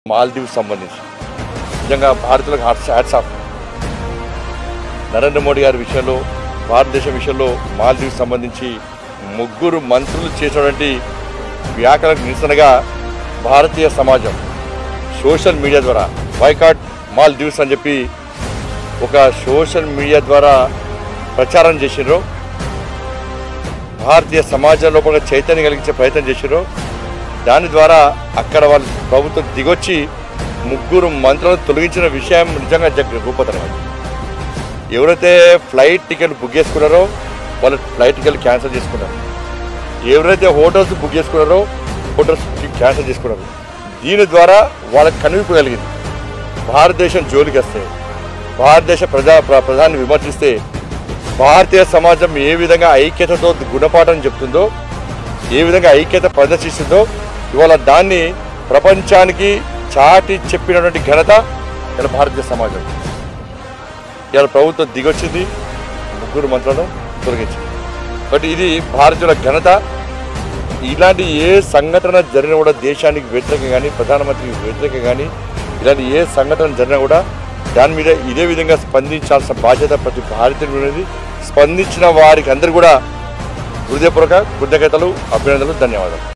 మాల్దీవ్స్ సంబంధించి నిజంగా భారతీయులకు హ్యాట్స్ ఆఫ్. నరేంద్ర మోడీ గారి విషయంలో, భారతదేశం విషయంలో మాల్దీవ్స్ సంబంధించి ముగ్గురు మంత్రులు చేసినటువంటి వ్యాఖ్యలకు నిరసనగా భారతీయ సమాజం సోషల్ మీడియా ద్వారా బాయ్కాట్ మాల్దీవ్స్ అని చెప్పి ఒక సోషల్ మీడియా ద్వారా ప్రచారం చేసిర్రు. భారతీయ సమాజం లోపల చైతన్యం కలిగించే ప్రయత్నం చేసిర్రు. దాని ద్వారా అక్కడ వాళ్ళు ప్రభుత్వం దిగొచ్చి ముగ్గురు మంత్రులను తొలగించిన విషయం నిజంగా గొప్పతనం. ఎవరైతే ఫ్లైట్ టికెట్ బుక్ చేసుకున్నారో వాళ్ళు ఫ్లైట్ టికెట్ క్యాన్సిల్ చేసుకున్నారు. ఎవరైతే హోటల్స్ బుక్ చేసుకున్నారో హోటల్స్ క్యాన్సిల్ చేసుకున్నారు. దీని ద్వారా వాళ్ళకి కనువిప్పు కలిగింది. భారతదేశం జోలికి వస్తే, భారతదేశ ప్రధాని విమర్శిస్తే భారతీయ సమాజం ఏ విధంగా ఐక్యతతో గుణపాఠం చెప్తుందో, ఏ విధంగా ఐక్యత ప్రదర్శిస్తుందో ఇవాళ దాన్ని ప్రపంచానికి చాటి చెప్పినటువంటి ఘనత ఇలా భారతీయ సమాజం. ఇవాళ ప్రభుత్వం దిగొచ్చింది, ముగ్గురు మంత్రులను తొలగించింది. బట్ ఇది భారతీయుల ఘనత. ఇలాంటి ఏ సంఘటన జరిగినా కూడా దేశానికి వ్యతిరేకంగా కానీ, ప్రధానమంత్రికి వ్యతిరేకంగా కానీ ఇలాంటి ఏ సంఘటన జరిగినా కూడా దాని మీద ఇదే విధంగా స్పందించాల్సిన బాధ్యత ప్రతి భారతీయుడు ఉన్నది. స్పందించిన వారికి అందరూ కూడా హృదయపూర్వక కృతజ్ఞతలు, అభినందనలు, ధన్యవాదాలు.